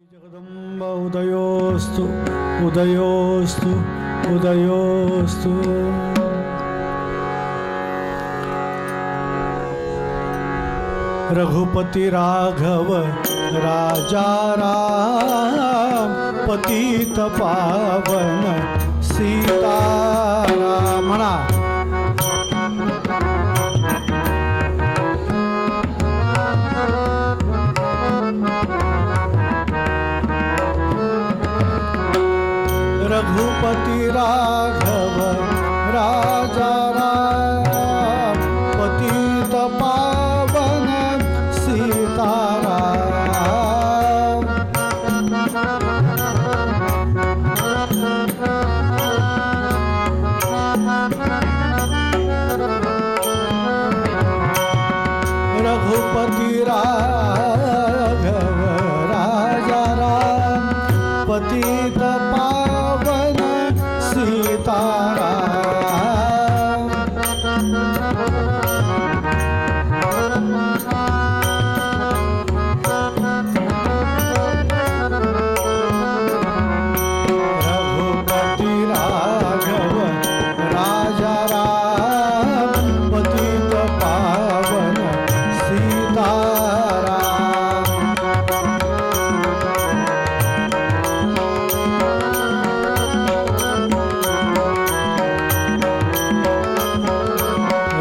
जगदंब उदयोस्तु उदयोस्तु उदयोस्तु। रघुपति राघव राजा राम पतित पावन सीताराम म्हणा। रघुपति राघव राजा राम पतित पावन सीताराम। रघुपति राघव राजा राम पतित पावन सीताराम। रघुपति राघव राजा राम पतित पावन सीताराम।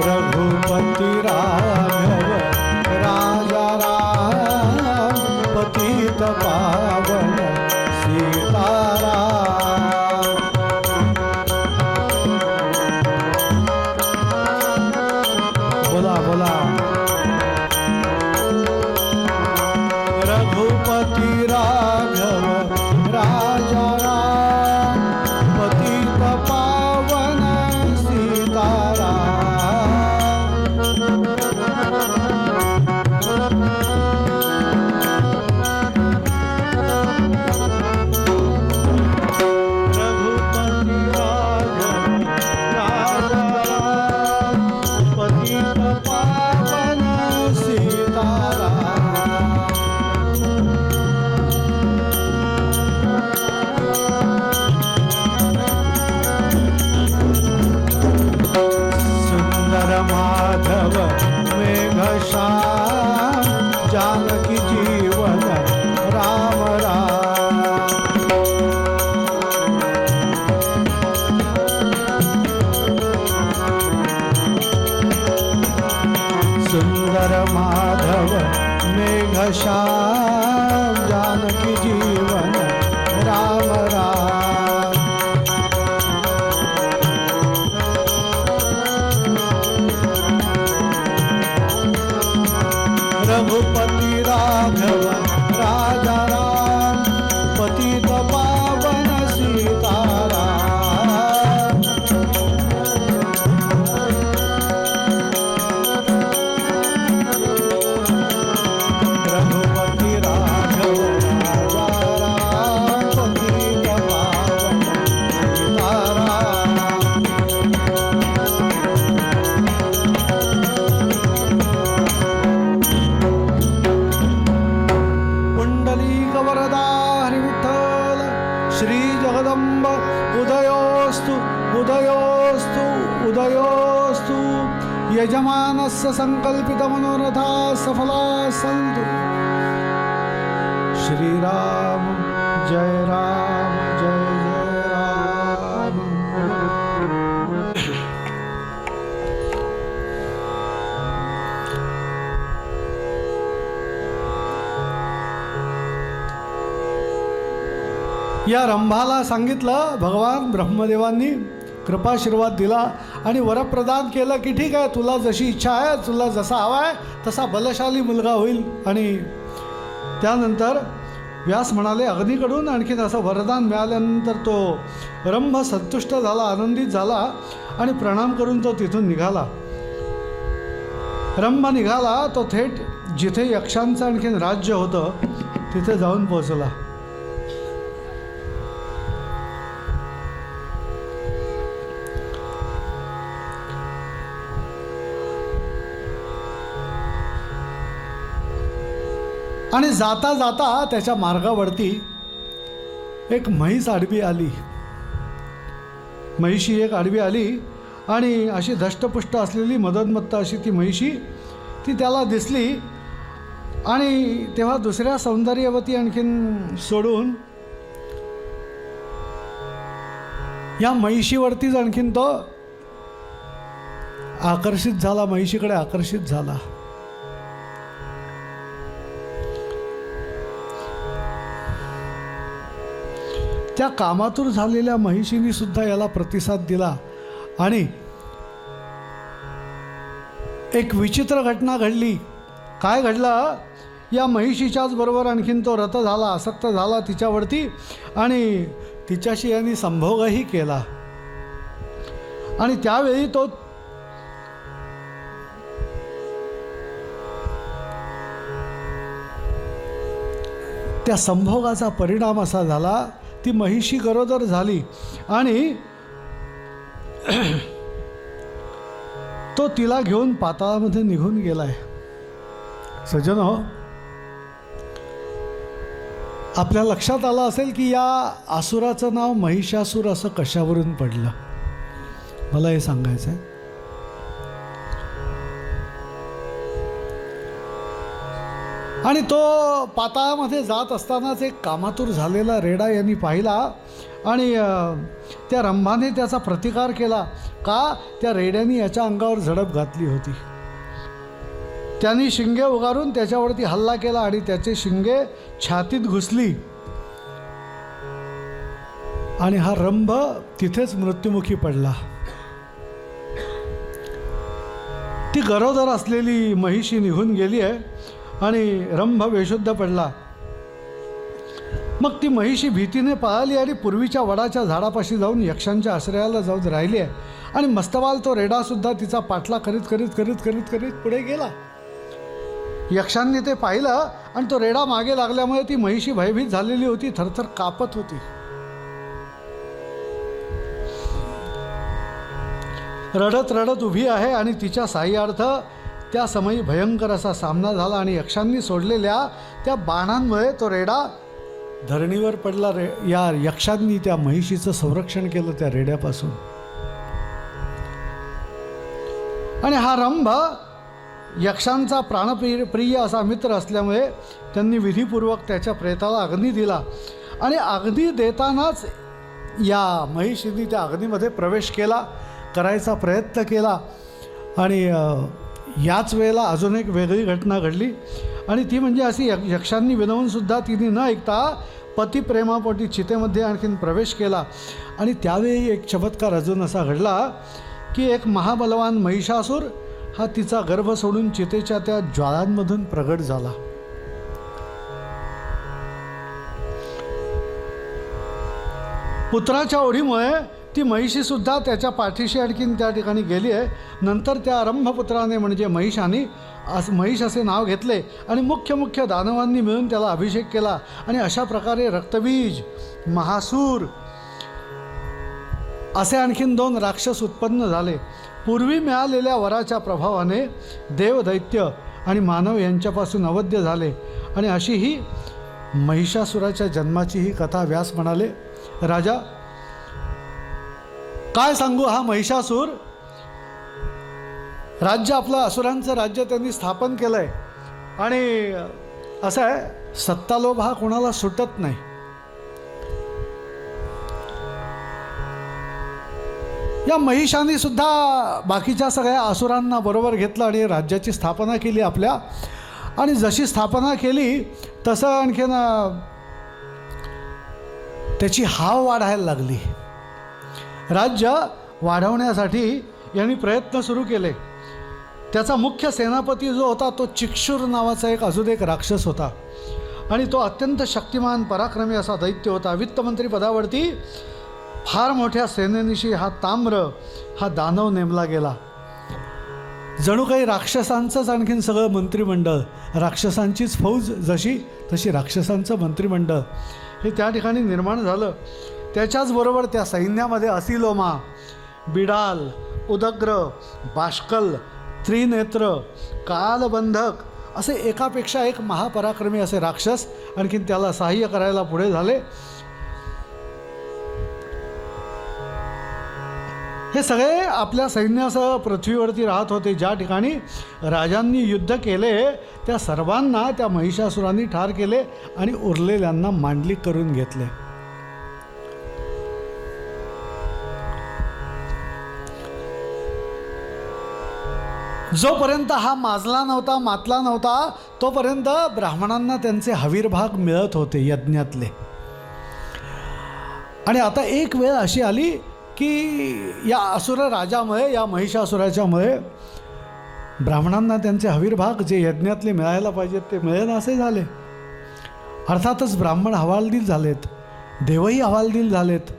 रघुपति राघव राजा राम पतित पावन सीताराम। बोला बोला। रघुपति राघव राजा राम पतित पावन सीताराम। रघुपति राघव राजा राम पतित पावन सीताराम। सुंदर माधव मेघश्याम जानकी जीवन राम राम। सुंदर माधव मेघश्याम जानकी जीवन राम राम। रघुपति राघव राजा राम पतित पावन सीताराम। रघुपति राघव राजा राम पतित पावन सीताराम। पुंडलीक वरदा हरि विठ्ठल श्री जगदंब उदयोस्तु उदयोस्तु उदयोस्तु। यजमानस्य संकल्पित मनोरथा सफला सन्तु। श्रीराम जय राम जय जय राम। या रंभाला सांगितलं भगवान ब्रह्मदेवांनी कृपाशीर्वाद दिला आणि वरप्रदान केलं की ठीक आहे, तुला जशी इच्छा आहे, तुला जसा हवा आहे तसा बलशाली मुलगा होईल. आणि त्यानंतर व्यास म्हणाले अग्नीकडून आणखीन असं वरदान मिळाल्यानंतर तो रंभ संतुष्ट झाला, आनंदित झाला आणि प्रणाम करून तो तिथून निघाला. रंभ निघाला तो थेट जिथे यक्षांचं आणखीन राज्य होतं तिथे जाऊन पोहोचला. आणि जाता जाता त्याच्या मार्गावरती एक म्हैस आडवी आली. म्हैशी एक आडवी आली आणि अशी धष्टपुष्ट असलेली मदनमत्त अशी ती म्हैशी ती त्याला दिसली. आणि तेव्हा दुसऱ्या सौंदर्यवती आणखीन सोडून या म्हैशीवरतीच आणखीन तो आकर्षित झाला, म्हैशीकडे आकर्षित झाला. त्या कामातूर झालेल्या महिषीने सुद्धा याला प्रतिसाद दिला. आणि एक विचित्र घटना घडली. काय घडलं? या महिषीच्याच बरोबर आणखीन तो रत झाला, आसक्त झाला तिच्यावरती आणि तिच्याशी यांनी संभोगही केला. आणि त्यावेळी तो त्या संभोगाचा परिणाम असा झाला, ती महिषी गरोदर झाली आणि तो तिला घेऊन पाताळामध्ये निघून गेलाय. सज्जनो, आपल्या लक्षात आलं असेल की या असुराचं नाव महिषासूर असं कशावरून पडलं. मला हे सांगायचं आहे. आणि तो पाताळामध्ये जात असतानाच एक कामातूर झालेला रेडा यांनी पाहिला आणि त्या रंभाने त्याचा प्रतिकार केला. का? त्या रेड्याने याच्या अंगावर झडप घातली होती. त्यांनी शिंगे उगारून त्याच्यावरती हल्ला केला आणि त्याचे शिंगे छातीत घुसली आणि हा रंभ तिथेच मृत्युमुखी पडला. ती गरोदर असलेली महिषी निघून गेली आहे आणि रंभ बेशुद्ध पडला. मग ती महिषी भीतीने पळाली आणि पूर्वीच्या वडाच्या झाडापाशी जाऊन यक्षांच्या आश्रयाला जाऊन राहिली आहे. आणि मस्तवाल तो रेडासुद्धा तिचा पाठला करीत करीत करीत करीत करीत पुढे गेला. यक्षांनी ते पाहिलं आणि तो रेडा मागे लागल्यामुळे ती महिषी भयभीत झालेली होती, थरथर कापत होती. रडत रडत उभी आहे आणि तिच्या साह्यार्थ त्या समयी भयंकर असा सामना झाला आणि यक्षांनी सोडलेल्या त्या बाणांमुळे तो रेडा धरणीवर पडला. या यक्षांनी त्या महिषीचं संरक्षण केलं त्या रेड्यापासून. आणि हा रंभ यक्षांचा प्राणप्रिय असा मित्र असल्यामुळे त्यांनी विधीपूर्वक त्याच्या प्रेताला अग्नी दिला. आणि अग्नी देतानाच या महिषीने त्या अग्नीमध्ये प्रवेश करायचा प्रयत्न केला. आणि याच वेळेला अजून एक वेगळी घटना घडली आणि ती म्हणजे अशी यक्षांनी विनवूनसुद्धा तिने न ऐकता पतिप्रेमापोटी चितेमध्ये आणखीन प्रवेश केला. आणि त्यावेळी एक चमत्कार अजून असा घडला की एक महाबलवान महिषासूर हा तिचा गर्भ सोडून चितेच्या त्या ज्वाळांमधून प्रगट झाला. पुत्राच्या ओढीमुळे ती महिषीसुद्धा त्याच्या पाठीशी आणखीन त्या ठिकाणी गेली आहे. नंतर त्या रंभपुत्राने म्हणजे महिष असे नाव घेतले आणि मुख्य दानवांनी मिळून त्याला अभिषेक केला. आणि अशा प्रकारे रक्तबीज, महासूर असे आणखीन 2 राक्षस उत्पन्न झाले. पूर्वी मिळालेल्या वराच्या प्रभावाने देव, दैत्य आणि मानव यांच्यापासून अवध्य झाले. आणि अशी ही महिषासुराच्या जन्माची ही कथा व्यास म्हणाले. राजा, काय सांगू, हा महिषासूर राज्य आपलं असुरांचं राज्य त्यांनी स्थापन केलं आहे. आणि असं आहे, सत्तालोभ हा कोणाला सुटत नाही. या महिषाने सुद्धा बाकीच्या सगळ्या असुरांना बरोबर घेतलं आणि राज्याची स्थापना केली आपल्या. आणि जशी स्थापना केली तसं आणखीन त्याची हाव वाढायला लागली. राज्य वाढवण्यासाठी यांनी प्रयत्न सुरू केले. त्याचा मुख्य सेनापती जो होता तो चिक्षुर नावाचा अजून एक राक्षस होता आणि तो अत्यंत शक्तिमान पराक्रमी असा दैत्य होता. वित्तमंत्री पदावरती फार मोठ्या सेनेनिशी हा ताम्र हा दानव नेमला गेला. जणू काही राक्षसांचंच आणखीन सगळं मंत्रिमंडळ, राक्षसांचीच फौज जशी तशी राक्षसांचं मंत्रिमंडळ हे त्या ठिकाणी निर्माण झालं. त्याच्याचबरोबर त्या सैन्यामध्ये असिलोमा, बिडाल, उदग्र, बाष्कल, त्रिनेत्र, कालबंधक असे एकापेक्षा एक महापराक्रमी असे राक्षस आणखीन त्याला सहाय्य करायला पुढे झाले. हे सगळे आपल्या सैन्यासह पृथ्वीवरती राहत होते. ज्या ठिकाणी राजांनी युद्ध केले त्या सर्वांना त्या महिषासुरांनी ठार केले आणि उरलेल्यांना मांडलिक करून घेतले. जोपर्यंत हा माजला नव्हता, मातला नव्हता, तोपर्यंत ब्राह्मणांना त्यांचे हवीरभाग मिळत होते यज्ञातले. आणि आता एक वेळ अशी आली की या असुर राजामुळे, या महिषासुराच्यामुळे ब्राह्मणांना त्यांचे हवीरभाग जे यज्ञातले मिळायला पाहिजेत ते मिळेनासे झाले. अर्थातच ब्राह्मण हवालदिल झालेत, देवही हवालदिल झालेत.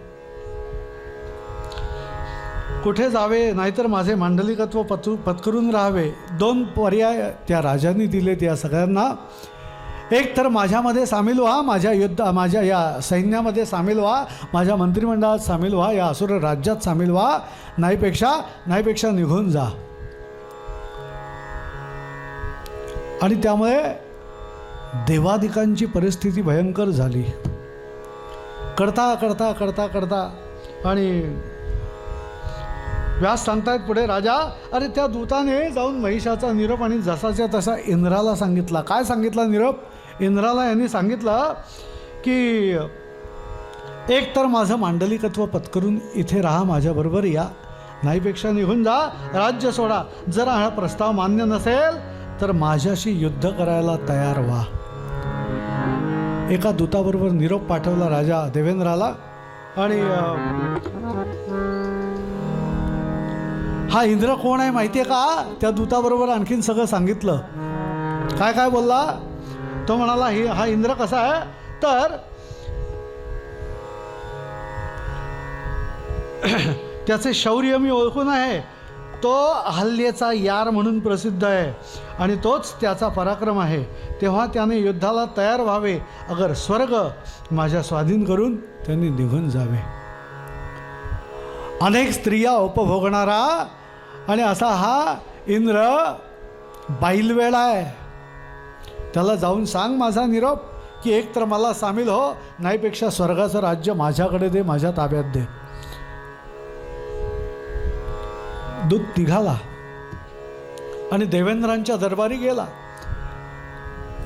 कुठे जावे नाहीतर माझे मांडलिकत्व पत्करून राहावे, दोन पर्याय त्या राजांनी दिलेत या सगळ्यांना. एक तर माझ्यामध्ये सामील व्हा, माझ्या या सैन्यामध्ये सामील व्हा, माझ्या मंत्रिमंडळात सामील व्हा, या असुर राज्यात सामील व्हा, नाहीपेक्षा निघून जा. आणि त्यामुळे देवादिकांची परिस्थिती भयंकर झाली. करता आणि व्यास सांगतायत पुढे, राजा अरे त्या दूताने जाऊन महिषाचा निरोप आणि जसाच्या तसा इंद्राला सांगितला. काय सांगितला निरोप? इंद्राला यांनी सांगितलं की एक तर माझं मांडलिकत्व पत्करून इथे राहा, माझ्याबरोबर या, नाहीपेक्षा निघून जा, राज्य सोडा. जर हा प्रस्ताव मान्य नसेल तर माझ्याशी युद्ध करायला तयार व्हा. एका दूताबरोबर निरोप पाठवला राजा देवेंद्राला. आणि हा इंद्र कोण आहे माहिती आहे का? त्या दूताबरोबर आणखीन सगळं सांगितलं. काय बोलला तो? म्हणाला हा इंद्र कसा आहे तर त्याचे शौर्य मी ओळखून आहे. तो अहल्येचा यार म्हणून प्रसिद्ध आहे आणि तोच त्याचा पराक्रम आहे. तेव्हा त्याने युद्धाला तयार व्हावे, अगर स्वर्ग माझ्या स्वाधीन करून त्यांनी निघून जावे. अनेक स्त्रिया उपभोगणारा आणि असा हा इंद्र बाईलवेळा आहे. त्याला जाऊन सांग माझा निरोप की एक तर मला सामील हो, नाहीपेक्षा स्वर्गाचं राज्य माझ्याकडे दे, माझ्या ताब्यात दे. दूत निघाला आणि देवेंद्रांच्या दरबारी गेला.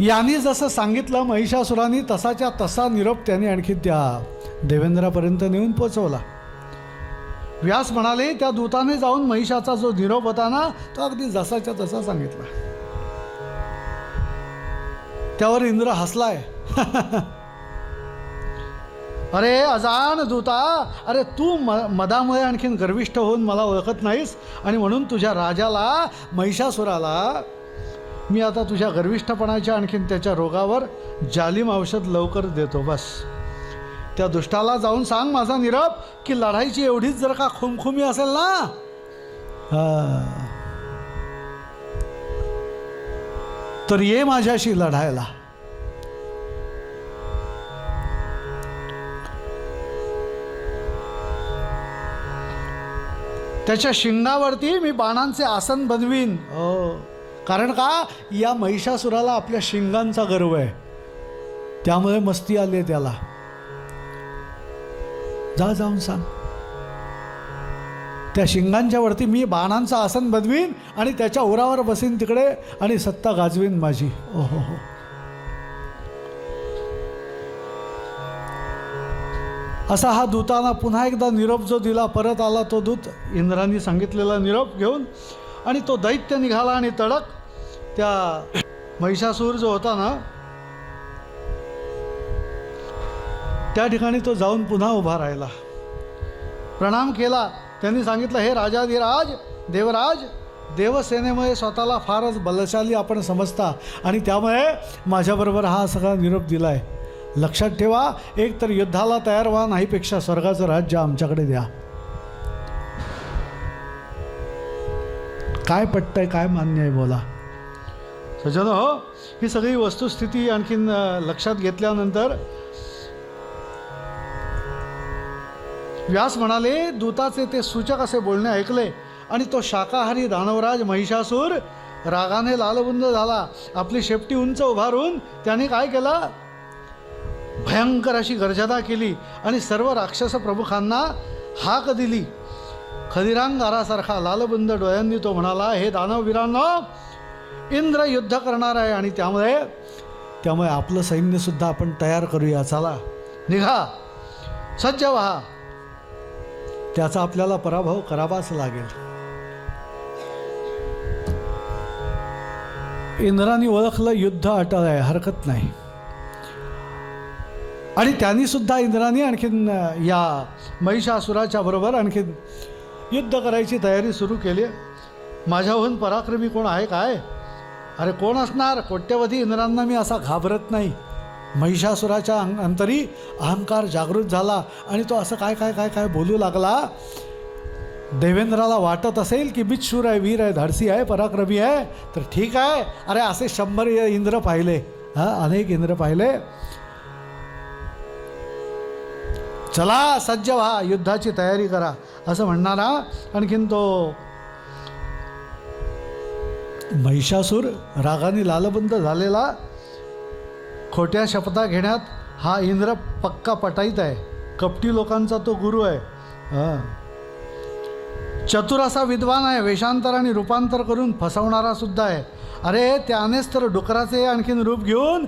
यांनी जसं सांगितलं महिषासुरांनी तसाच्या तसा निरोप त्याने आणखी त्या देवेंद्रापर्यंत नेऊन पोचवला. व्यास म्हणाले त्या दूताने जाऊन महिषाचा जो निरोप होता ना तो अगदी जसाच्या तसा सांगितला. त्यावर इंद्र हसलाय. अरे अजान दूता, अरे तू मदामुळे आणखीन गर्विष्ठ होऊन मला ओळखत नाहीस आणि म्हणून तुझ्या राजाला महिषासुराला मी आता तुझ्या गर्विष्ठपणाच्या आणखीन त्याच्या रोगावर जालिम औषध लवकर देतो. बस त्या दुष्टाला जाऊन सांग माझा निरोप की लढाईची एवढीच जर का खुमखुमी असेल ना तर ये माझ्याशी लढायला. त्याच्या शिंगावरती मी बाणांचे आसन बनवीन. कारण का या महिषासुराला आपल्या शिंगांचा गर्व आहे, त्यामुळे मस्ती आली आहे त्याला. जाऊन सांग त्या शिंगांच्या वरती मी बाणांचं आसन बनवीन आणि त्याच्या उरावर बसीन तिकडे आणि सत्ता गाजवीन माझी. ओहो हो. असा हा दूताना पुन्हा एकदा निरोप जो दिला, परत आला तो दूत इंद्रांनी सांगितलेला निरोप घेऊन. आणि तो दैत्य निघाला आणि तडक त्या महिषासूर जो होता ना त्या ठिकाणी तो जाऊन पुन्हा उभा राहिला, प्रणाम केला. त्यांनी सांगितलं, हे राजाधिराज देवराज, देवसेनेमुळे स्वतःला फारच बलशाली आपण समजता आणि त्यामुळे माझ्याबरोबर हा सगळा निरोप दिला आहे. लक्षात ठेवा, एक तर युद्धाला तयार व्हा, नाहीपेक्षा स्वर्गाचं राज्य आमच्याकडे द्या. काय पटतंय, काय मान्य आहे बोला. सज्जन हो, ही सगळी वस्तुस्थिती आणखीन लक्षात घेतल्यानंतर व्यास म्हणाले, दूताचे ते सूचक असे बोलणे ऐकले आणि तो शाकाहारी दानवराज महिषासूर रागाने लालबुंद झाला. आपली शेपटी उंच उभारून त्याने काय केलं, भयंकर अशी गर्जना केली आणि सर्व राक्षस प्रमुखांना हाक दिली. खदिरांगारासारखा लालबुंद डोळ्यांनी तो म्हणाला, हे दानववीरांनो, इंद्र युद्ध करणार आहे आणि त्यामुळे आपलं सैन्यसुद्धा आपण तयार करूया. चला निघा, सज्ज व्हा, त्याचा आपल्याला पराभव करावाच लागेल. इंद्राने ओळखलं युद्ध अटळ आहे, हरकत नाही. आणि त्यांनी सुद्धा इंद्राने आणखीन या महिषासुराच्या बरोबर आणखीन युद्ध करायची तयारी सुरू केली. माझ्याहून पराक्रमी कोण आहे काय? अरे कोण असणार? कोट्यवधी इंद्रांना मी असा घाबरत नाही. महिषासुराच्या अंतरी अहंकार जागृत झाला आणि तो असं काय काय काय काय बोलू लागला. देवेंद्राला वाटत असेल की मीच शूर आहे, वीर आहे, धाडसी आहे, पराक्रमी आहे, तर ठीक आहे. अरे असे 100 इंद्र पाहिले, अनेक इंद्र पाहिले. चला सज्ज व्हा, युद्धाची तयारी करा, असं म्हणणारा आणखीन तो महिषासूर रागाने लालबुंद झालेला, खोट्या शपथा घेण्यात हा इंद्र पक्का पटाईत आहे. कपटी लोकांचा तो गुरु आहे. चतुर असा विद्वान आहे, वेषांतर आणि रूपांतर करून फसवणारा सुद्धा आहे. अरे त्यानेच तर डुकराचे आणखीन रूप घेऊन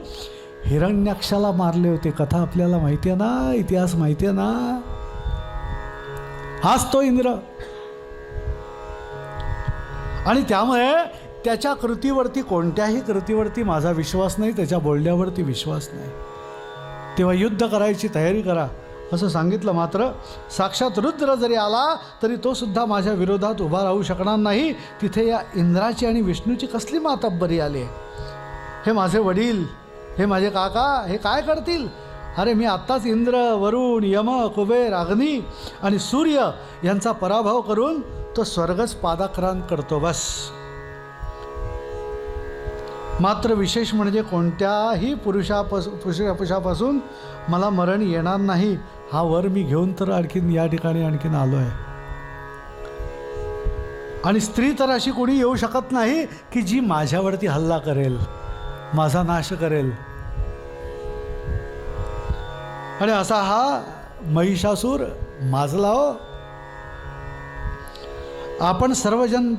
हिरण्याक्षाला मारले होते. कथा आपल्याला माहिती आहे ना, इतिहास माहिती आहे ना. हाच तो इंद्र. आणि त्यामुळे त्याच्या कृतीवरती, कोणत्याही कृतीवरती माझा विश्वास नाही, त्याच्या बोलण्यावरती विश्वास नाही. तेव्हा युद्ध करायची तयारी करा असं सांगितलं. मात्र साक्षात रुद्र जरी आला तरी तो सुद्धा माझ्या विरोधात उभा राहू शकणार नाही. तिथे या इंद्राची आणि विष्णूची कसली मातब्बरी आली. हे माझे वडील, हे माझे काका, हे काय करतील? अरे मी आत्ताच इंद्र, वरुण, यम, कुबेर, अग्नी आणि सूर्य यांचा पराभव करून तो स्वर्गच पादाक्रांत करतो बस. मात्र विशेष म्हणजे कोणत्याही पुरुषापासून मला मरण येणार नाही, हा वर मी घेऊन तर आणखीन या ठिकाणी आणखीन आलो आहे. आणि स्त्री तर अशी कोणी येऊ शकत नाही की जी माझ्यावरती हल्ला करेल, माझा नाश करेल. आणि असा हा महिषासूर माजला. हो, आपण सर्वजन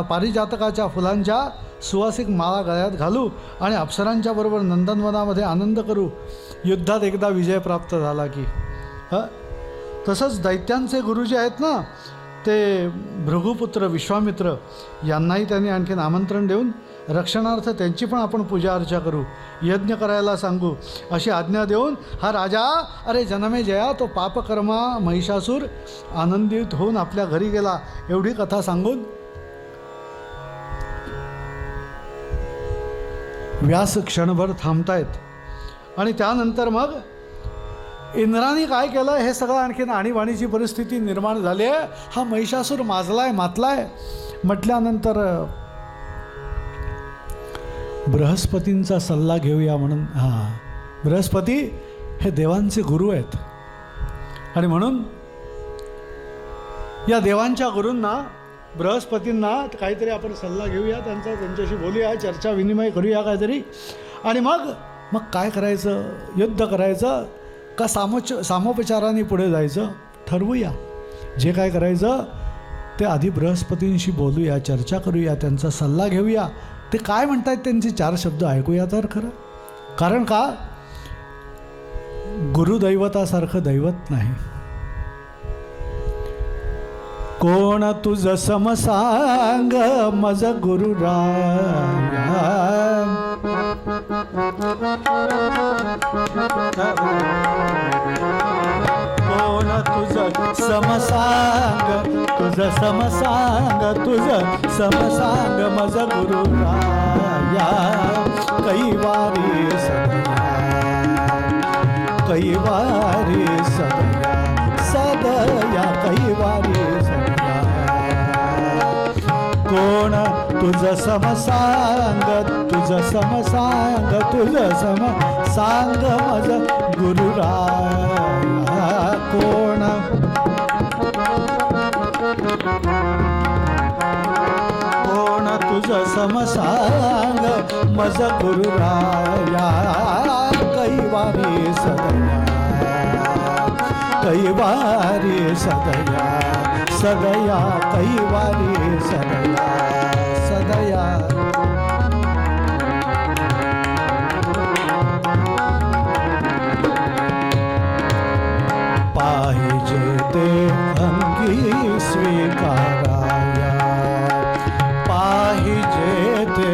पारिजातकाच्या फुलांच्या सुवासिक माळा गळ्यात घालू आणि अप्सरांच्या बरोबर नंदनवनामध्ये आनंद करू. युद्धात एकदा विजय प्राप्त झाला की. तसंच दैत्यांचे गुरु जे आहेत ना, ते भृगुपुत्र विश्वामित्र यांनाही त्यांनी आणखीन आमंत्रण देऊन रक्षणार्थ त्यांची पण आपण पूजा अर्चा करू, यज्ञ करायला सांगू अशी आज्ञा देऊन हा राजा, अरे जनमे जया, तो पापकर्मा महिषासूर आनंदित होऊन आपल्या घरी गेला. एवढी कथा सांगून व्यास क्षणभर थांबतायत. आणि त्यानंतर मग इंद्राने काय केलं हे सगळं आणखीन आणीबाणीची परिस्थिती निर्माण झाली आहे. हा महिषासूर माजलाय, मातलाय म्हटल्यानंतर बृहस्पतींचा सल्ला घेऊया म्हणून. बृहस्पती हे देवांचे गुरु आहेत आणि म्हणून या देवांच्या गुरूंना, बृहस्पतींना काहीतरी आपण सल्ला घेऊया, त्यांच्याशी बोलूया, चर्चा विनिमय करूया काहीतरी. आणि मग काय करायचं? युद्ध करायचं का सामोपचाराने पुढे जायचं ठरवूया. जे काय करायचं ते आधी बृहस्पतींशी बोलूया, चर्चा करूया, त्यांचा सल्ला घेऊया. ते काय म्हणतात त्यांचे 4 शब्द ऐकूया तर खरं. कारण का, गुरुदैवतासारखं दैवत नाही. कोण तुझ समसांग मज गुरुराया, कोण तुझ समसांग, तुझ समसांग, तुझ समसांग मज गुरुराया. कैवारी सदया, कैवारी सदया, सदया कैवारी सदया. कोण तुझ समसांग, तुझ समसांग, तुझ समसांग मज गुरुराया. कोण कोण तुझ समसांग मज गुरुराया कैवारी सदया कैवारी सदया सदया कैवारी सदया सदया पाहिजे ते अंगी स्वीकाराया पाहिजे ते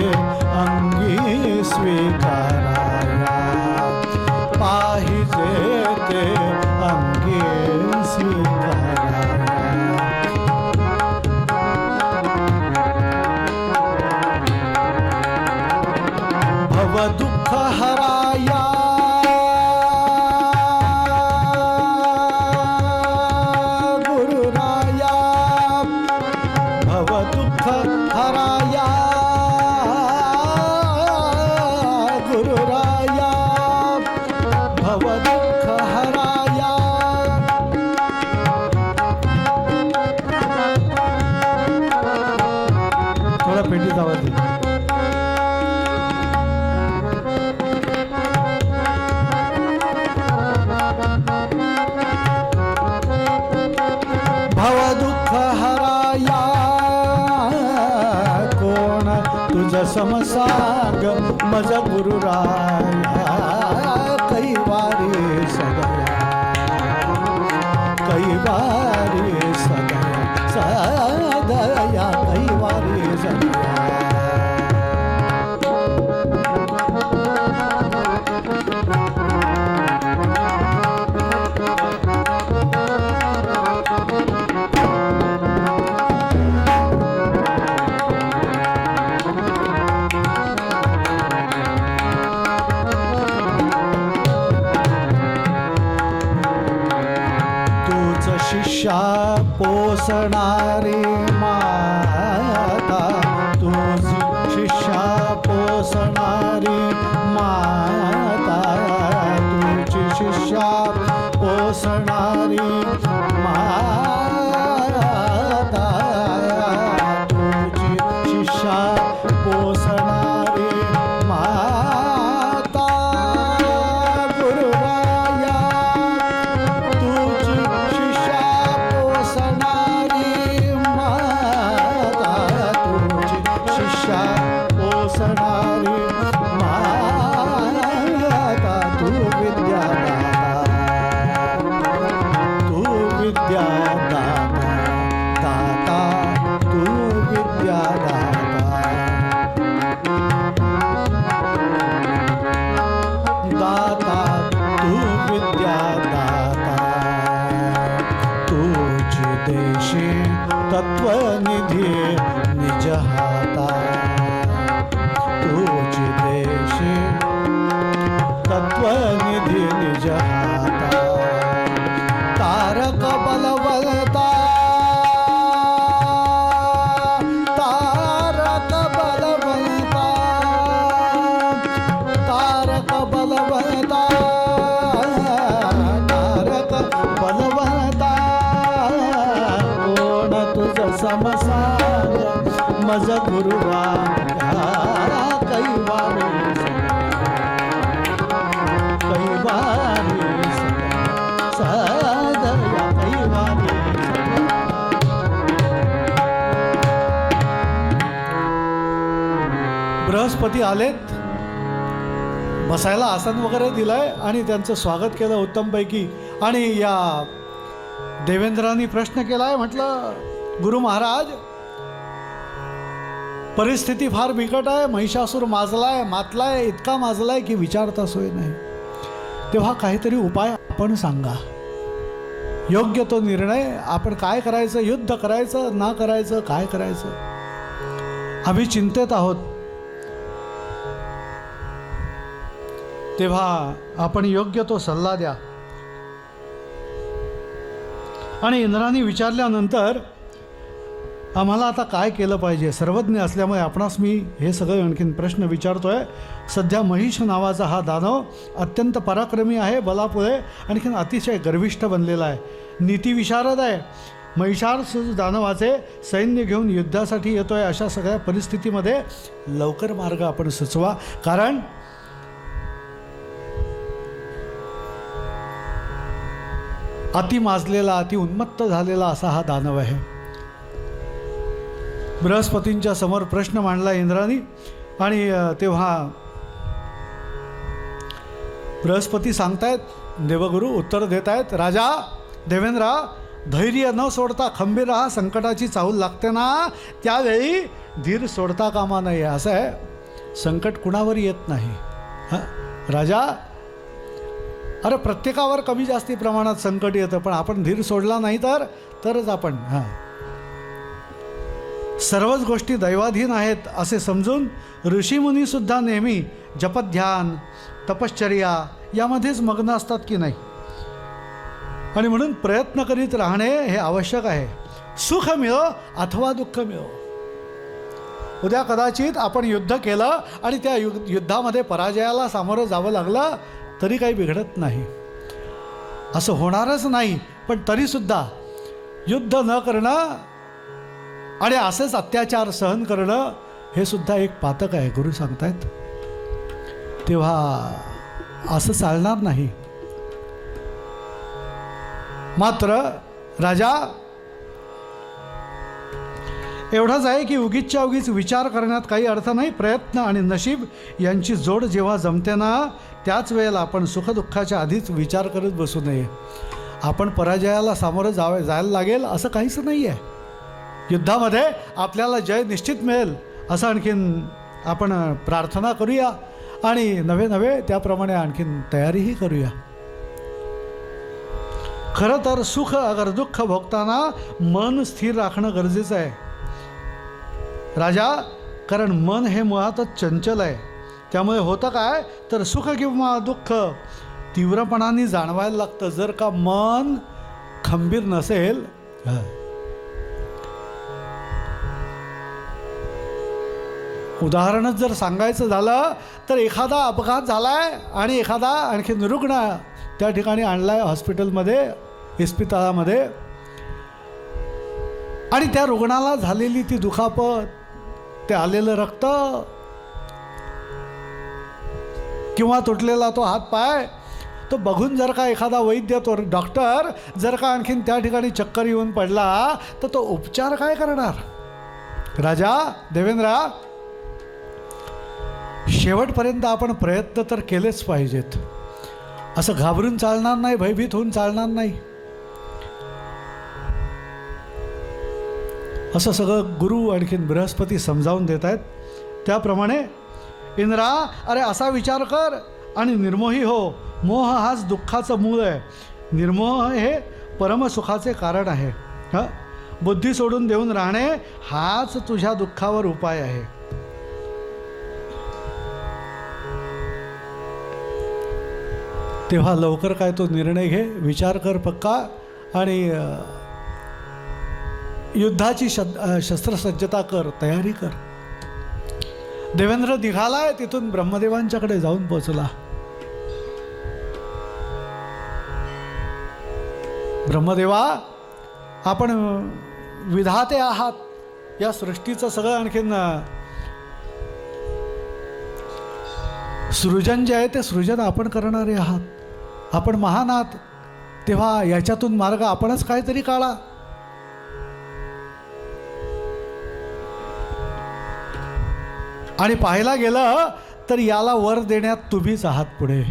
अंगी स्वीकाराया पाहिजे ते अंगी स्वीकाराया भव दुःख हराया गुरुराया भव दुःख हराया गुरुराया भव दुःख हराया थोडा पेटीचा आवाज दे. भव दुःख हराया कोण तुझ समसाग मज गुरुराया कैवारी सदया कैवारी सदया सदया कैवारी सदया शिष्या पोसणारी माता तुझी शिष्या पोसणारी माता तुझी शिष्या पोसणारी माता तुझी शिष्या पोसणारी माता गुरुराया तुझी पोसणारी माता तू विद्यादाता दाता तू विद्यादाता दाता तू विद्यादाता तुझ देशी तत्वनिधी निज हाता तुझ देशी तत्वनिधी निज हाता तारक बलवलता तारक बलवलता तारक बलवलता तारक बलवलता कोण तुझ समसाग मज गुरुराया कैवारी कैवारी सदया कैवारी. बृहस्पती आलेत, बसायला आसन वगैरे दिलंय आणि त्यांचं स्वागत केलं उत्तमपैकी. आणि या देवेंद्रांनी प्रश्न केलाय, म्हटलं गुरु महाराज परिस्थिती फार बिकट आहे, महिषासूर मातलाय इतका माजलाय की विचारता सोय नाही. तेव्हा काहीतरी उपाय आपण सांगा, योग्य तो निर्णय. आपण काय करायचं, युद्ध करायचं ना करायचं, काय करायचं, आम्ही चिंतेत आहोत. तेव्हा आपण योग्य तो सल्ला द्या. आणि इंद्राने विचारल्यानंतर आम्हाला आता काय केलं पाहिजे, सर्वज्ञ असल्यामुळे आपणास मी हे सगळे आणखीन प्रश्न विचारतोय. सध्या महिष नावाचा हा दानव अत्यंत पराक्रमी आहे, बलापुळे आणखीन अतिशय गर्विष्ठ बनलेला आहे, नीतिविशारद आहे. महिषासुर दानवाचे सैन्य घेऊन युद्धासाठी येतोय, अशा सगळ्या परिस्थितीमध्ये लवकर मार्ग आपण सुचवा. कारण अति माजलेला, अति उन्मत्त झालेला असा हा दानव आहे. बृहस्पतींच्या समोर प्रश्न मांडला इंद्राने आणि तेव्हा बृहस्पती सांगतायत, देवगुरु उत्तर देत आहेत, राजा देवेंद्रा, धैर्य न सोडता खंबीर राहा. संकटाची चाहूल लागते ना, त्यावेळी धीर सोडता कामा नये. असं आहे, संकट कुणावर येत नाही. हां राजा, अरे प्रत्येकावर कमी जास्ती प्रमाणात संकट येतं, पण आपण धीर सोडला नाही तरच आपण सर्वच गोष्टी दैवाधीन आहेत असे समजून ऋषीमुनीसुद्धा नेहमी जपध्यान तपश्चर्या यामध्येच मग्न असतात की नाही. आणि म्हणून प्रयत्न करीत राहणे हे आवश्यक आहे. सुख मिळो अथवा दुःख मिळो. उद्या कदाचित आपण युद्ध केलं आणि त्या युद्धामध्ये पराजयाला सामोरं जावं लागलं तरी काही बिघडत नाही. असं होणारच नाही, पण तरीसुद्धा युद्ध न करणं आणि असेच अत्याचार सहन करणं हे सुद्धा एक पातक आहे, गुरु सांगतायत. तेव्हा असं चालणार नाही. मात्र राजा, एवढंच आहे की उगीचच्या उगीच विचार करण्यात काही अर्थ नाही. प्रयत्न आणि नशीब यांची जोड जेव्हा जमते ना, त्याच वेळेला आपण सुखदुःखाच्या आधीच विचार करत बसू नये. आपण पराजयाला सामोरं जायला लागेल असं काहीच नाही आहे. युद्धामध्ये आपल्याला जय निश्चित मिळेल असं आणखीन आपण प्रार्थना करूया आणि नवे त्याप्रमाणे आणखीन तयारीही करूया. खरं तर सुख अगर दुःख भोगताना मन स्थिर राखणं गरजेचं आहे राजा. कारण मन हे मुळातच चंचल आहे. त्यामुळे होतं काय तर सुख किंवा दुःख तीव्रपणाने जाणवायला लागतं जर का मन खंबीर नसेल. उदाहरणच जर सांगायचं झालं तर एखादा अपघात झाला आहे आणि एखादा आणखीन रुग्ण त्या ठिकाणी आणला आहे हॉस्पिटलमध्ये, इस्पितळामध्ये, आणि त्या रुग्णाला झालेली ती दुखापत, ते आलेलं रक्त किंवा तुटलेला तो हात पाय, तो बघून जर का एखादा वैद्य, तो डॉक्टर जर का आणखीन त्या ठिकाणी चक्कर येऊन पडला तर तो उपचार काय करणार. राजा देवेंद्रा, शेवटपर्यंत आपण प्रयत्न तर केलेच पाहिजेत. असं घाबरून चालणार नाही, भयभीत होऊन चालणार नाही. असं सगळं गुरु आणखीन बृहस्पती समजावून देत आहेत. त्याप्रमाणे इंद्रा, अरे असा विचार कर आणि निर्मोही हो. मोह हाच दुःखाचं मूळ आहे. निर्मोह हे परमसुखाचे कारण आहे. बुद्धी सोडून देऊन राहणे हाच तुझ्या दुःखावर उपाय आहे. तेव्हा लवकर काय तो निर्णय घे, विचार कर पक्का आणि युद्धाची शस्त्रसज्जता कर, तयारी कर. देवेंद्र निघालाय तिथून ब्रह्मदेवांच्याकडे जाऊन पोचला. ब्रह्मदेवा, आपण विधाते आहात. या सृष्टीचं सगळं आणखीन सृजन जे आहे ते सृजन आपण करणारे आहात. आपण महान आहात. तेव्हा याच्यातून मार्ग आपणच काहीतरी काढा. आणि पाहायला गेलं तर याला वर देण्यात तुम्हीच आहात पुढे.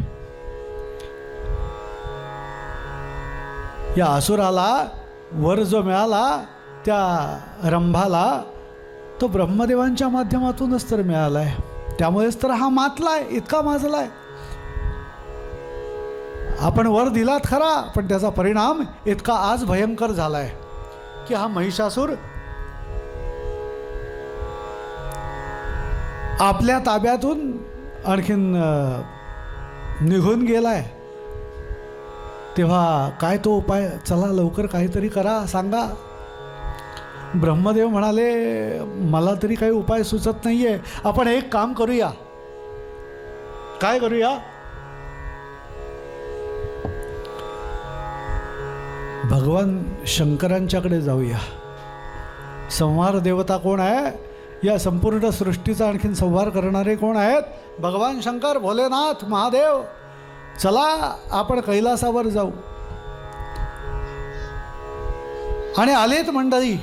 या असुराला वर जो मिळाला त्या रंभाला तो ब्रह्मदेवांच्या माध्यमातूनच तर मिळाला आहे. त्यामुळेच तर हा मातलाय, इतका माजलाय. आपण वर दिलात खरा, पण त्याचा परिणाम इतका आज भयंकर झालाय की हा महिषासूर आपल्या ताब्यातून आणखीन निघून गेलाय. तेव्हा काय तो उपाय, चला लवकर काहीतरी करा, सांगा. ब्रह्मदेव म्हणाले, मला तरी काही उपाय सुचत नाही आहे. आपण एक काम करूया. काय करूया. भगवान शंकरांच्याकडे जाऊया. संहार देवता कोण आहे? या संपूर्ण सृष्टीचा आणखीन संहार करणारे कोण आहेत? भगवान शंकर, भोलेनाथ, महादेव. चला आपण कैलासावर जाऊ. आणि आलेत मंडळी.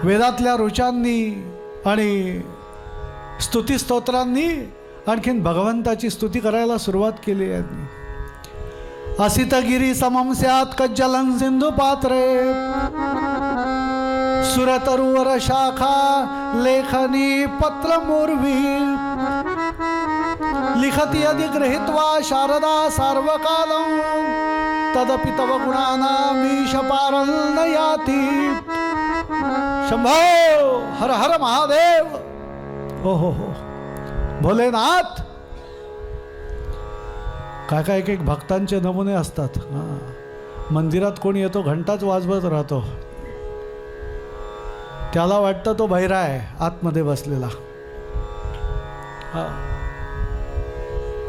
वेदातल्या ऋचांनी आणि स्तुतिस्तोत्रांनी आणखीन भगवंताची स्तुती करायला सुरुवात केली आहे. असितगिरी समम स्यात् कज्जलं सिंधु पात्रे सुरतरुवर शाखा लेखनी पत्रमूर्वी लिखति यदि गृहीत्वा शारदा सार्वकालं तदपि तव गुणानामीश पारं न याति. शंभो हर हर महादेव. हो भोलेनाथ. काय काय एक भक्तांचे नमुने असतात. मंदिरात कोणी येतो घंटाच वाजवत राहतो, त्याला वाटतं तो बहिरा आहे आतमध्ये बसलेला.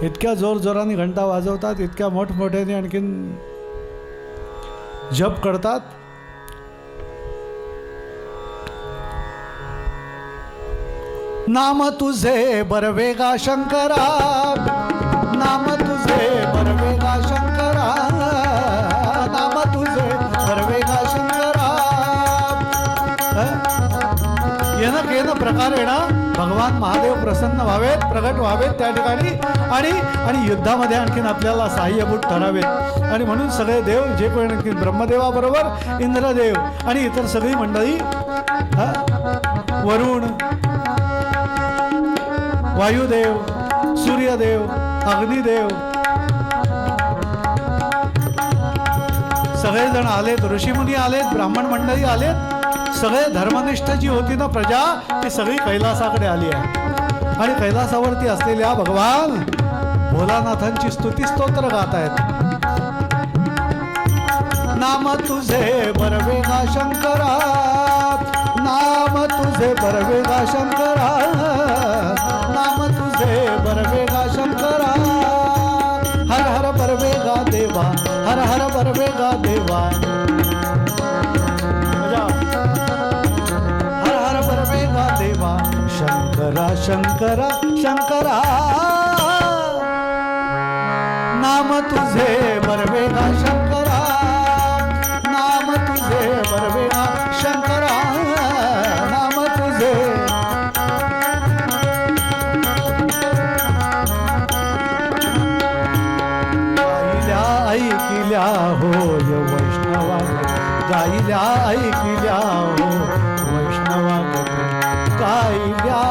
इतक्या जोरजोराने घंटा वाजवतात, इतक्या मोठमोठ्याने आणखीन जप करतात. नाम तुझे बरवेगा शंकरा, नाम तुझे बरवेगा शंकरा, नाम तुझे बरवेगा शंकरा. येणं केनं प्रकारे ना भगवान महादेव प्रसन्न व्हावेत, प्रगट व्हावेत त्या ठिकाणी आणि युद्धामध्ये आणखीन आपल्याला सहाय्यभूत ठरावेत. आणि म्हणून सगळे देव जे पण आणखीन ब्रह्मदेवाबरोबर इंद्रदेव आणि इतर सगळी मंडळी, वरुण, वायुदेव, सूर्यदेव, अग्निदेव सगळेजण आलेत. ऋषीमुनी आलेत, ब्राह्मण मंडळी आलेत. सगळे धर्मनिष्ठ जी होती ना प्रजा, ती सगळी कैलासाकडे आली आहे. आणि कैलासावरती असलेल्या भगवान भोलानाथांची स्तुती स्तोत्र गात आहेत. नाम तुझे बरवेगा शंकरा, नाम तुझे बरवेगा शंकरा, नाम तुझे बरवेगा शंकरा. हर हर बरवेगा देवा, हर हर बरवेगा देवा. हर हर बरवेगा देवा. शंकरा शंकरा शंकरा, नाम तुझे बरवेगा शंकरा, नाम तुझे बरवेगा शंकरा, नाम तुझे. ऐकिल्या होय वैष्णवा, गायल्या ऐकिल्या हो वैष्णवा, गायल्या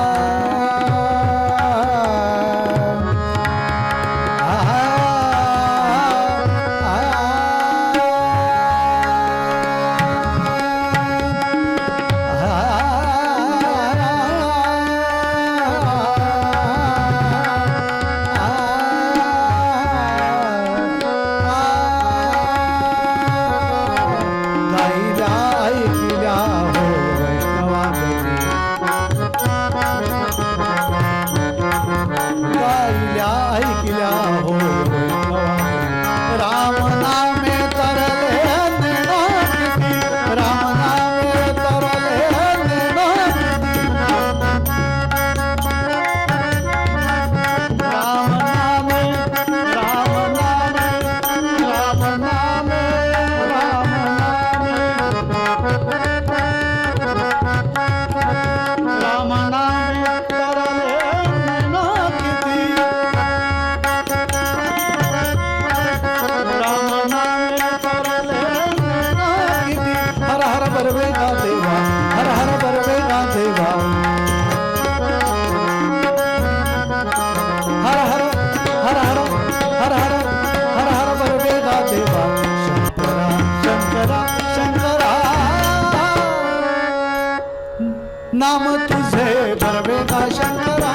नाम तुझे बरवेगा शंकरा,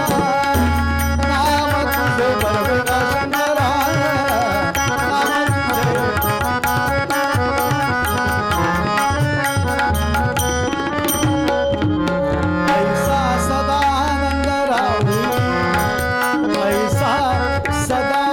नाम तुझे बरवेगा शंकरा, नाम तुझे. ऐसा सदानंद राहू, ऐसा सदा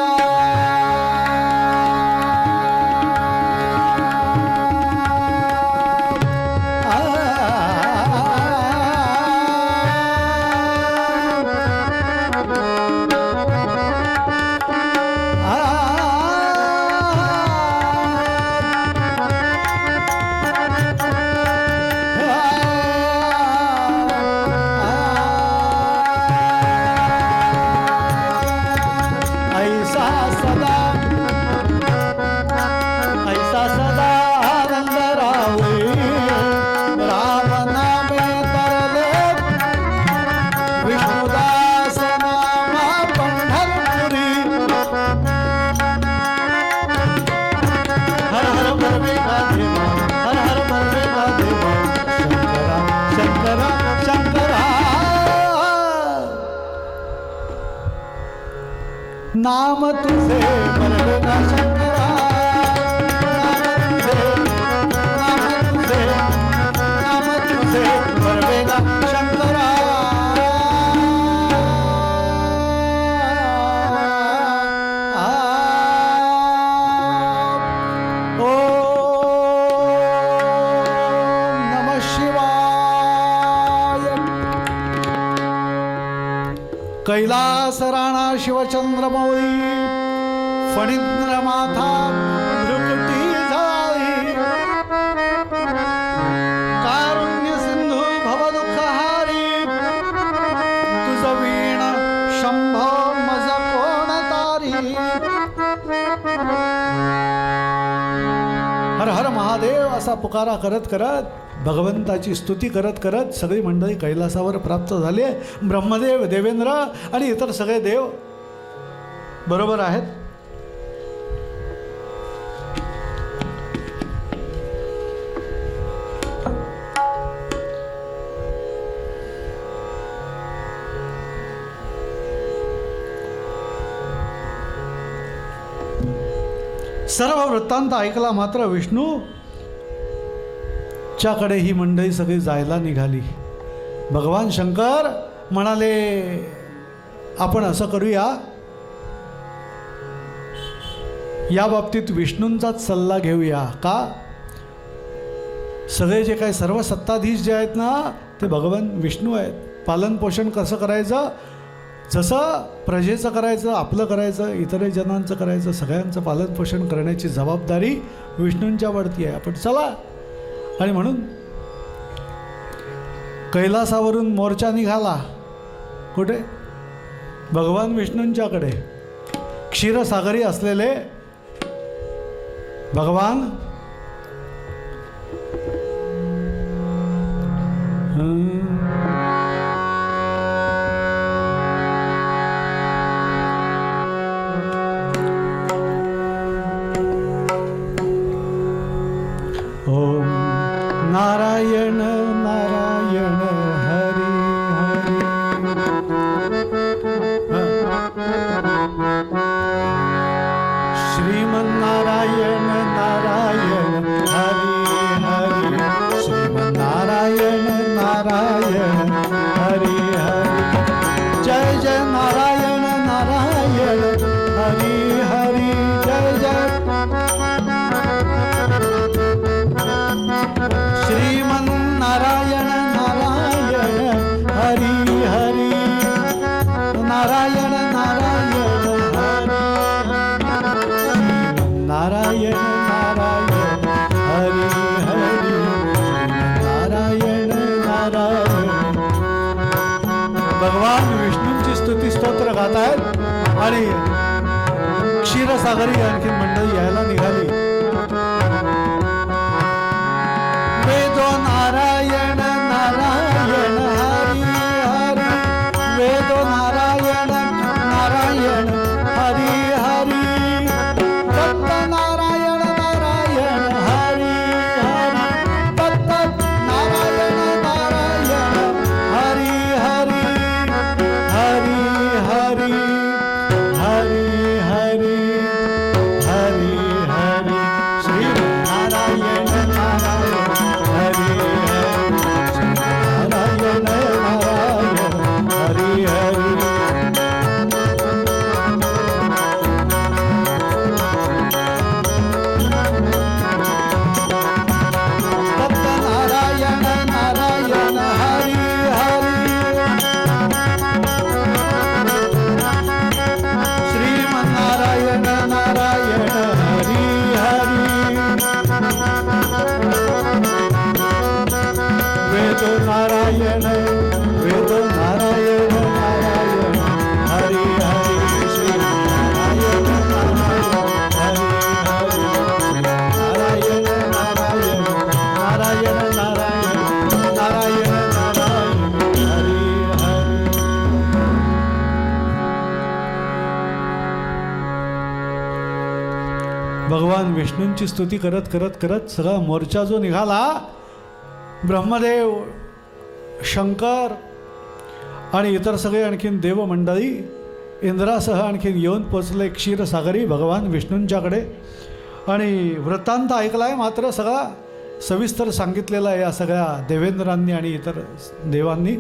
नाम तुझे परवेना शंकरा, नाम तुझे परवेना शंकरा. कैलास राणा शिवचंद्रमौळी फणींद्र माथा भृकुटी झाली, कारुण्य सिंधू भवदुःखहारी, तुझ वीण शंभो मज कोण तारी. हर हर महादेव असा पुकारा करत करत भगवंताची स्तुती करत करत सगळी मंडळी कैलासावर प्राप्त झाली. ब्रह्मदेव, देवेंद्र आणि इतर सगळे देव बरोबर आहेत. सर्व वृत्तांत ऐकला मात्र विष्णू च्याकडे ही मंडळी सगळी जायला निघाली. भगवान शंकर म्हणाले, आपण असं करूया, या बाबतीत विष्णूंचाच सल्ला घेऊया. का? सगळे जे काही सर्व सत्ताधीश जे आहेत ना ते भगवान विष्णू आहेत. पालन पोषण कसं करायचं, जसं प्रजेचं करायचं, आपलं करायचं, इतर जनांचं करायचं, सगळ्यांचं पालन पोषण करण्याची जबाबदारी विष्णूंच्या वरती आहे. आपण चला. आणि म्हणून कैलासावरून मोर्चा निघाला. कुठे? भगवान विष्णूंच्याकडे. क्षीरसागरी असलेले भगवान नारायण नारायण हरी हरी, श्रीमन्नारायण नारायण हरी हरी, श्रीमन्नारायण नारायण हरी हरी, जय जय नारायण नारायण हरी हरी, जय जय श्रीमन्नारायण नारायण हरी हरी, नारायण नारायण हरी, नारायण नारायण हरी हरी, नारायण नारायण. भगवान विष्णूंची स्तुती स्तोत्र गात आहेत आणि क्षीरसागरी आणखी मंडळी यायला निघाली. वेदो नारायण नारायण हरी हरी, वेदो नारायण नारायण हरी हरी, दत्त नारायण नारायण हरी हरी, दत्त नारायण नारायण हरी हरी, हरी हरी हरी हरी हरी हरी, श्री नारायण नारायण हरी नारायण नारायण हरी हरी. दत्त नारायण नारायण हरी हरी, श्रीमन्नारायण नारायण हरी हरी, वेदो नारायण वेदो नारायण नारायण हरी हरी, श्री नारायण नारायण हरी हरी, नारायण नारायण नारायण नारायण नारायण नारायण हरी हरी. भगवान विष्णूंची स्तुती करत करत करत सगळा मोर्चा जो निघाला, ब्रह्मदेव, शंकर आणि इतर सगळे आणखीन देवमंडळी इंद्रासह आणखीन येऊन पोचले क्षीरसागरी भगवान विष्णूंच्याकडे आणि वृत्तांत ऐकला आहे, मात्र सगळा सविस्तर सांगितलेला आहे या सगळ्या देवेंद्रांनी आणि इतर देवांनी.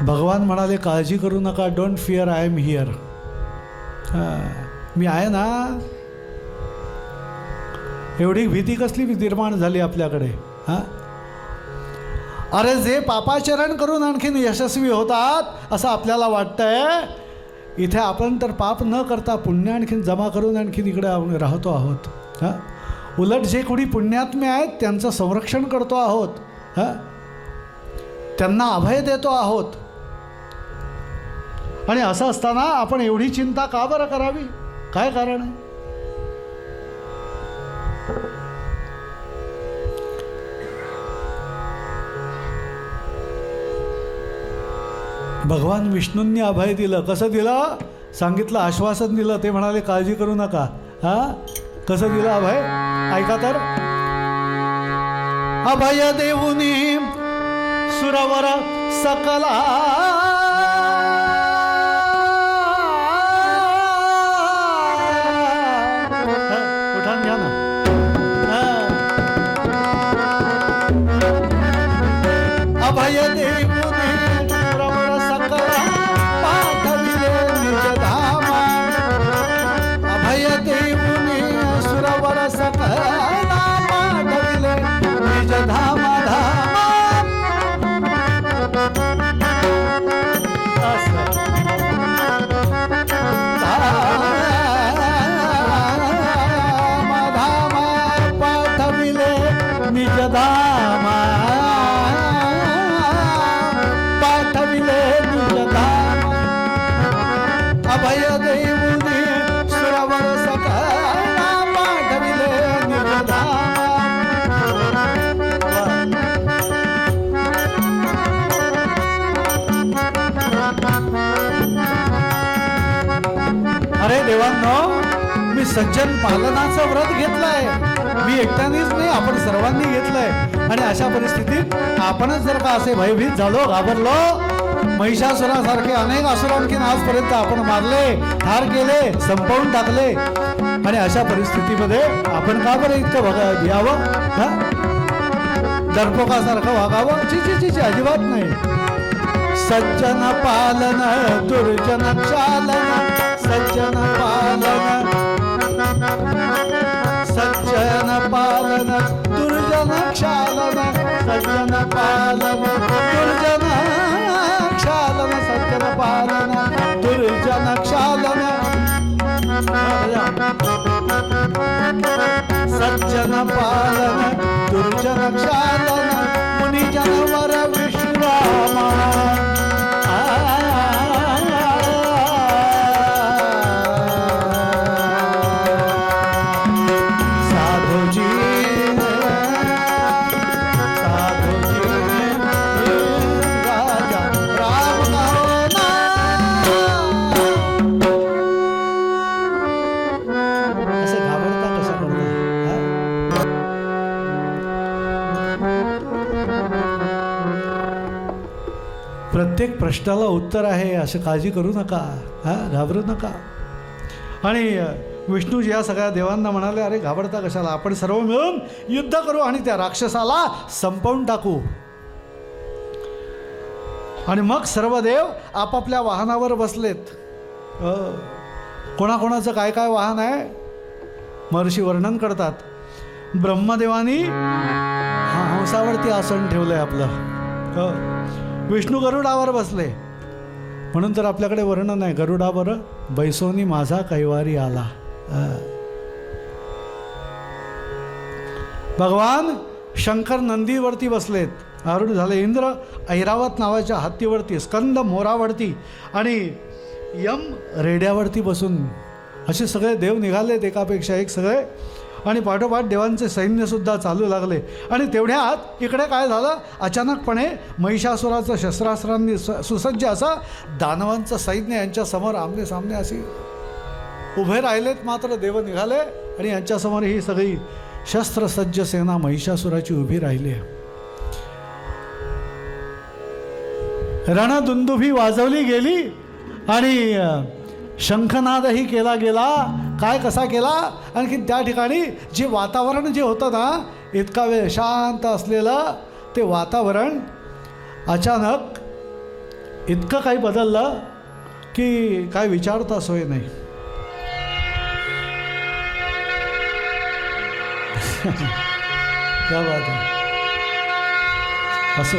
भगवान म्हणाले, काळजी करू नका, don't fear, I am here. मी आहे ना. एवढी भीती कसली निर्माण झाली आपल्याकडे? हां, अरे जे पापाचरण करून आणखीन यशस्वी होतात असं आपल्याला वाटतंय, इथे आपण तर पाप न करता पुण्य आणखीन जमा करून आणखीन इकडे राहतो आहोत. हां, उलट जे कोणी पुण्यात्मे आहेत त्यांचं संरक्षण करतो आहोत. हां, त्यांना अभय देतो आहोत. आणि असं असताना आपण एवढी चिंता का बरं करावी? काय कारण आहे? भगवान विष्णूंनी अभय दिलं. कसं दिलं? सांगितलं, आश्वासन दिलं. ते म्हणाले, काळजी करू नका. हां, कसं दिलं अभय? ऐका तर. अभय देऊनी सुरवर सकला उठान घ्या ना. अभय देऊनी सुरवर सकला पाठविले निजधामा. अभय देऊनी सुरवर सकला पाठविले निजधामा धामा. निजधामा पाठविले निजधामा. अभय देऊनी सुरवर सकला पाठविले निजधामा. अरे देवांनो, मी सज्जन पालनाचं व्रत घेतलंय. मी एकट्यानेच नाही, आपण सर्वांनी घेतलंय. आणि अशा परिस्थितीत आपणच जर का असे भयभीत झालो, घाबरलो, महिषासुरासारखे अनेक असुर आणखीन आजपर्यंत आपण मारले, ठार केले, संपवून टाकले. आणि अशा परिस्थितीमध्ये आपण का बरं इतकं घ्यावं? दर्पकासारखं वागावं? ची अजिबात नाही. सज्जन पालन दुर्जन क्षालन. सज्जन पालन सज्जन पालन दुर्जन क्षालन. सज्जन पालन दुर्जन क्षालन. सज्जन पालन दुर्जन क्षालन. सज्जन पालन दुर्जन क्षालन. मुनिजन वर विश्रामा. प्रत्येक प्रश्नाला उत्तर आहे, असं काळजी करू नका. हां, घाबरू नका. आणि विष्णूजी या सगळ्या देवांना म्हणाले, अरे घाबरता कशाला? आपण सर्व मिळून युद्ध करू आणि त्या राक्षसाला संपवून टाकू. आणि मग सर्व देव आपापल्या वाहनावर बसलेत. कोणाकोणाचं काय काय वाहन आहे महर्षी वर्णन करतात. ब्रह्मदेवानी हंसावरती आसन ठेवलंय आपलं. विष्णू गरुडावर बसले, म्हणून तर आपल्याकडे वर्णन आहे, गरुडावर बैसोनी माझा कैवारी आला. भगवान शंकर नंदीवरती बसलेत, आरूढ झाले. इंद्र ऐरावत नावाच्या हत्तीवरती, स्कंद मोरावरती आणि यम रेड्यावरती बसून असे सगळे देव निघालेत एकापेक्षा एक सगळे. आणि पाठोपाठ देवांचे सैन्यसुद्धा चालू लागले. आणि तेवढ्यात इकडे काय झालं, अचानकपणे महिषासुराचं शस्त्रास्त्रांनी सुसज्ज असं दानवांचं सैन्य यांच्यासमोर आमने सामने असे उभे राहिलेत. मात्र देव निघाले आणि यांच्यासमोर ही सगळी शस्त्रसज्ज सेना महिषासुराची उभी राहिली. रणदुंदुभी वाजवली गेली आणि शंखनादही केला गेला. काय कसा केला? आणखी त्या ठिकाणी जे वातावरण जे होतं ना, इतका वेळ शांत असलेलं ते वातावरण अचानक इतकं काही बदललं की काय विचारता सोय नाही. क्या बात आहे. असो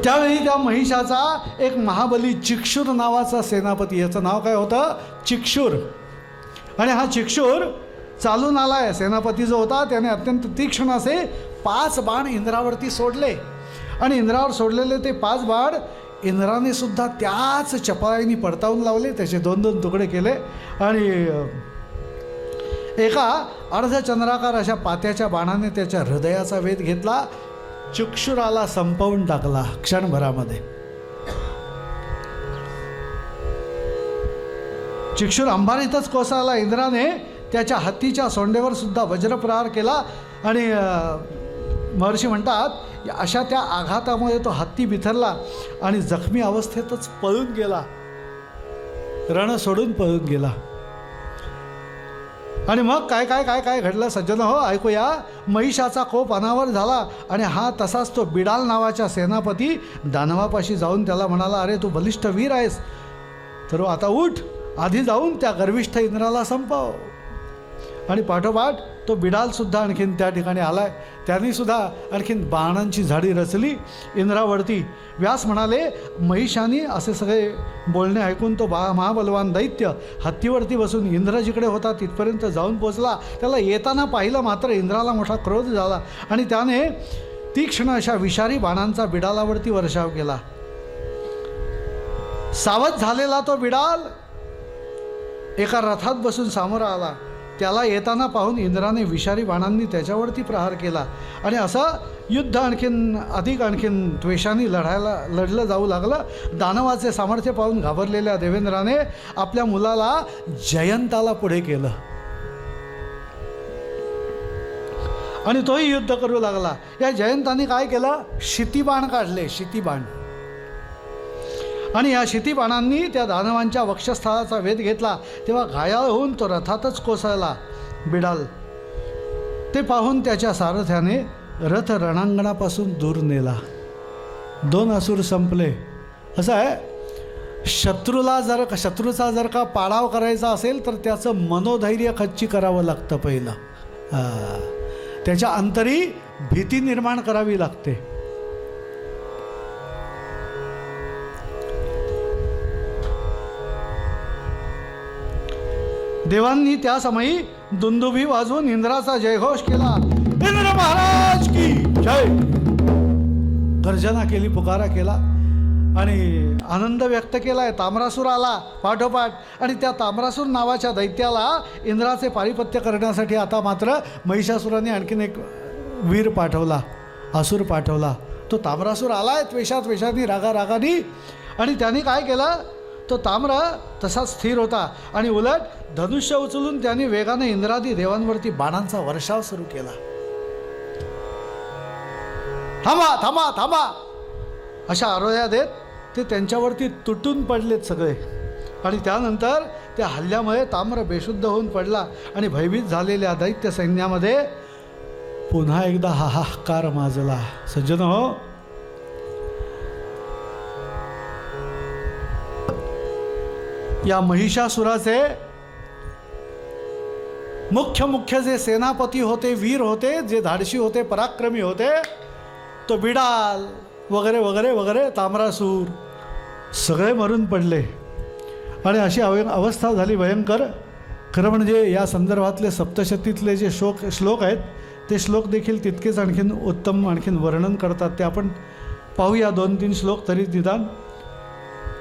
त्यावेळी त्या महिषाचा एक महाबली चिक्षुर नावाचा सेनापती, याचं नाव काय होतं? चिक्षुर. आणि हा चिक्षुर चालून आलाय. सेनापती जो होता त्याने अत्यंत तीक्ष्ण असे 5 बाण इंद्रावरती सोडले आणि इंद्रावर सोडलेले ते 5 बाण इंद्राने सुद्धा त्याच चपळाईने पडतावून लावले. त्याचे 2-2 तुकडे केले आणि एका अर्धचंद्राकार अशा पात्याच्या बाणाने त्याच्या हृदयाचा वेध घेतला. चिक्षुराला संपवून टाकला क्षणभरामध्ये. चिक्षुर अंबारीतच कोसळला. इंद्राने त्याच्या हत्तीच्या सोंडेवर सुद्धा वज्रप्रहार केला आणि महर्षी म्हणतात अशा त्या आघातामुळे तो हत्ती बिथरला आणि जखमी अवस्थेतच पळून गेला. रण सोडून पळून गेला. आणि मग काय काय काय काय घडलं सज्जन हो, ऐकूया. महिषाचा कोप अनावर झाला आणि हा तसाच तो बिडाल नावाच्या सेनापती दानवापाशी जाऊन त्याला म्हणाला, अरे तू बलिष्ठ वीर आहेस तर आता उठ, आधी जाऊन त्या गर्विष्ठ इंद्राला संपव. आणि पाठोपाठ तो बिडालसुद्धा आणखीन त्या ठिकाणी आलाय. त्यांनीसुद्धा आणखीन बाणांची झाडी रचली इंद्रावरती. व्यास म्हणाले महिषाने असे सगळे बोलणे ऐकून तो महाबलवान दैत्य हत्तीवरती बसून इंद्र जिकडे होता तिथपर्यंत जाऊन पोचला. त्याला येताना पाहिलं मात्र इंद्राला मोठा क्रोध झाला आणि त्याने तीक्ष्ण अशा विषारी बाणांचा बिडालावरती वर्षाव केला. सावध झालेला तो बिडाल एका रथात बसून सामोरा आला. त्याला येताना पाहून इंद्राने विषारी बाणांनी त्याच्यावरती प्रहार केला आणि असं युद्ध आणखीन द्वेषाने लढलं जाऊ लागलं. दानवाचे सामर्थ्य पाहून घाबरलेल्या देवेंद्राने आपल्या मुलाला जयंताला पुढे केलं आणि तोही युद्ध करू लागला. या जयंताने काय केलं? शितीबाण काढले, शितीबाण. आणि या शितीबाणांनी त्या दानवांच्या वक्षस्थळाचा वेध घेतला. तेव्हा घायाळ होऊन तो रथातच कोसळला बिडाल. ते पाहून त्याच्या सारथ्याने रथ रणांगणापासून दूर नेला. 2 असुर संपले. असं आहे, शत्रूचा जर का पाडाव करायचा असेल तर त्याचं मनोधैर्य खच्ची करावं लागतं पहिलं. त्याच्या अंतरी भीती निर्माण करावी लागते. देवांनी त्या समयी दुंदुभी वाजवून इंद्राचा जयघोष केला. इंद्र महाराज की जय गर्जना केली, पुकारा केला आणि आनंद व्यक्त केलाय. ताम्रासूर आला पाठोपाठ आणि त्या ताम्रासूर नावाच्या दैत्याला इंद्राचे पारिपत्य करण्यासाठी आता मात्र महिषासुराने आणखीन एक वीर पाठवला, असुर पाठवला. तो ताम्रासूर आलाय त्वेषाने रागाने आणि त्याने काय केलं? तो ताम्र तसाच स्थिर होता आणि उलट धनुष्य उचलून त्याने वेगाने इंद्रादी देवांवरती बाणांचा वर्षाव सुरू केला. थांबा थांबा थांबा अशा आरोळ्या देत ते त्यांच्यावरती तुटून पडलेत सगळे. आणि त्यानंतर त्या हल्ल्यामुळे ताम्र बेशुद्ध होऊन पडला आणि भयभीत झालेल्या दैत्य सैन्यामध्ये पुन्हा एकदा हाहाकार माजला. सज्जन हो, या महिषासुराचे मुख्य जे सेनापती होते, वीर होते, जे धाडशी होते, पराक्रमी होते, तो बिडाल वगैरे वगैरे वगैरे ताम्रासूर सगळे मरून पडले. आणि अशी अवस्था झाली भयंकर. खरं म्हणजे या संदर्भातले सप्तशतीतले जे श्लोक आहेत ते श्लोक देखील तितकेच आणखीन उत्तम आणखीन वर्णन करतात. ते आपण पाहूया 2-3 श्लोक तरी निदान.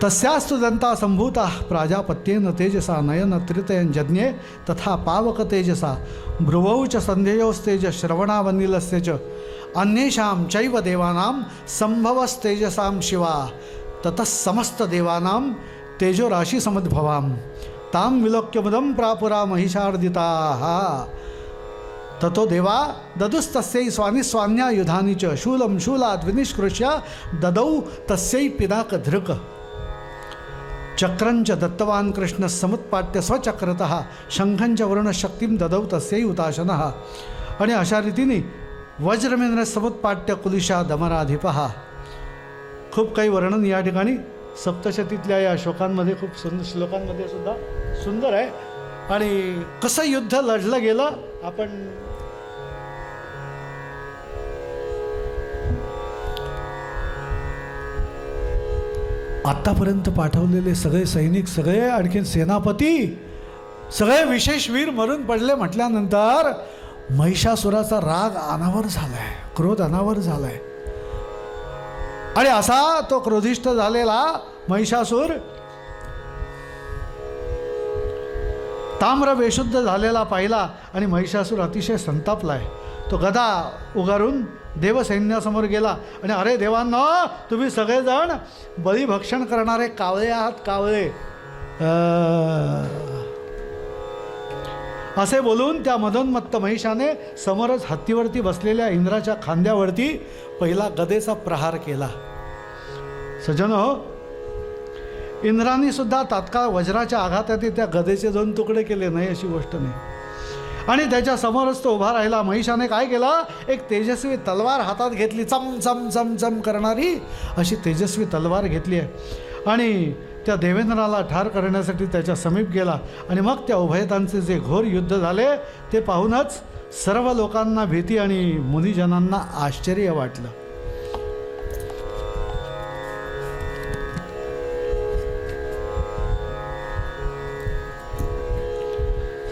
तस्यास्तु दंता संभूता प्राजापत्येन तेजसा नयन त्रितयन जज्ञे तथा पावक तेजसा भ्रुवौ च संध्ययोस्तेज श्रवणावनिलस्य च अन्येषां चैव देवानां संभवस्तेजसां शिवा ततः समस्त देवानां तेजोराशि समद्भवाम ताम विलोक्य मुदम प्रापुरा महिषार्दिता ततो देवा ददुस्तस्यै स्वानि स्वान्या युधानी च शूलं शूलाद् विनिष्कृष्य ददौ तस्यै पिनाक धृक चक्रंच दत्तवान् कृष्ण समुत्पाट्य स्वचक्रतः शंखंच वरुणशक्तीं ददौ तस्यै हुताशनः. आणि अशा रीतीने वज्रमेंद्र समुत्पाट्य कुलिशा दमराधिपः. खूप काही वर्णन या ठिकाणी सप्तशतीतल्या या श्लोकांमध्ये खूप श्लोकांमध्ये सुद्धा सुंदर आहे. आणि कसं युद्ध लढलं गेलं आपण आत्तापर्यंत पाठवलेले सगळे सैनिक, सगळे आणखीन सेनापती, सगळे विशेष वीर मरून पडले म्हटल्यानंतर महिषासुराचा राग अनावर झालाय, क्रोध अनावर झालाय. आणि असा तो क्रोधिष्ठ झालेला महिषासूर ताम्र बेशुद्ध झालेला पाहिला आणि महिषासूर अतिशय संतापलाय. तो गदा उगारून देवसैन्यासमोर गेला आणि अरे देवांनो, तुम्ही सगळेजण बळीभक्षण करणारे कावळे आहात, कावळे असे बोलून त्या मदोन्मत्त महिषाने समोरच हत्तीवरती बसलेल्या इंद्राच्या खांद्यावरती पहिला गदेचा प्रहार केला. सज्जनो, इंद्राने सुद्धा तात्काळ वज्राच्या आघाताने त्या गदेचे 2 तुकडे केले, नाही अशी गोष्ट नाही. आणि त्याच्या समोरच तो उभा राहिला. महिषाने काय केलं, एक तेजस्वी तलवार हातात घेतली, चम चम चम चम करणारी अशी तेजस्वी तलवार घेतली आहे आणि त्या देवेंद्राला ठार करण्यासाठी त्याच्या समीप गेला. आणि मग त्या उभयतांचे जे घोर युद्ध झाले ते पाहूनच सर्व लोकांना भीती आणि मुनिजनांना आश्चर्य वाटलं.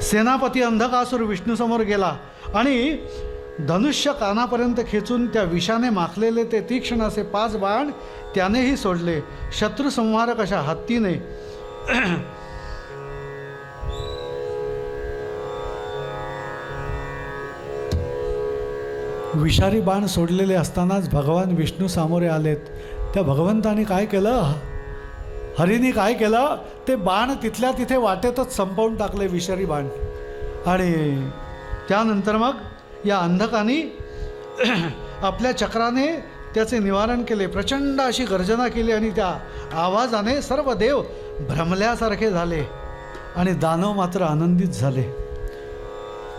सेनापती अंधकासूर विष्णूसमोर गेला आणि धनुष्य कानापर्यंत खेचून त्या विषाने माखलेले ते तीक्ष्ण असे 5 बाण त्यानेही सोडले. शत्रुसंहारक अशा हत्तीने विषारी बाण सोडलेले असतानाच भगवान विष्णू सामोरे आलेत. त्या भगवंताने काय केलं, हरीने काय केलं, ते बाण तिथल्या तिथे वाटेतच संपवून टाकले, विषारी बाण. आणि त्यानंतर मग या अंधकाने आपल्या चक्राने त्याचे निवारण केले. प्रचंड अशी गर्जना केली आणि त्या आवाजाने सर्व देव भ्रमल्यासारखे झाले आणि दानव मात्र आनंदित झाले.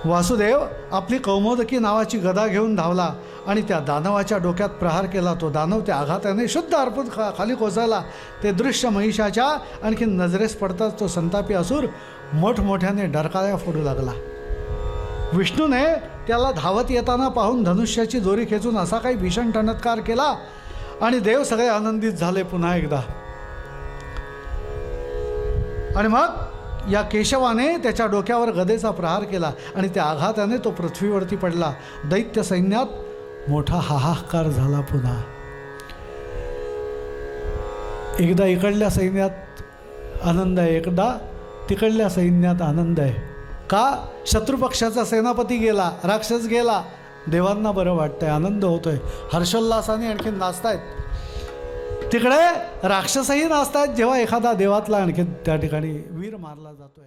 वासुदेव आपली कौमोदकी नावाची गदा घेऊन धावला आणि त्या दानवाच्या डोक्यात प्रहार केला. तो दानव त्या आघाताने शुद्ध अर्पून खाली कोसळला. ते दृश्य महिषाच्या आणखी नजरेस पडताच तो संतापी असुर मोठमोठ्याने डरकाळ्या फोडू लागला. विष्णूने त्याला धावत येताना पाहून धनुष्याची दोरी खेचून असा काही भीषण टणत्कार केला आणि देव सगळे आनंदित झाले पुन्हा एकदा. आणि मग या केशवाने त्याच्या डोक्यावर गदेचा प्रहार केला आणि त्या आघाताने तो पृथ्वीवरती पडला. दैत्य सैन्यात मोठा हाहाकार झाला. पुन्हा एकदा इकडल्या सैन्यात आनंद आहे, एकदा तिकडल्या सैन्यात आनंद आहे. का? शत्रुपक्षाचा सेनापती गेला, राक्षस गेला, देवांना बरं वाटतंय, आनंद होतोय, हर्षोल्लासाने आणखी नाचतायत. तिकडे राक्षसही नाचतायत जेव्हा एखादा देवातला आणखी त्या ठिकाणी वीर मारला जातोय.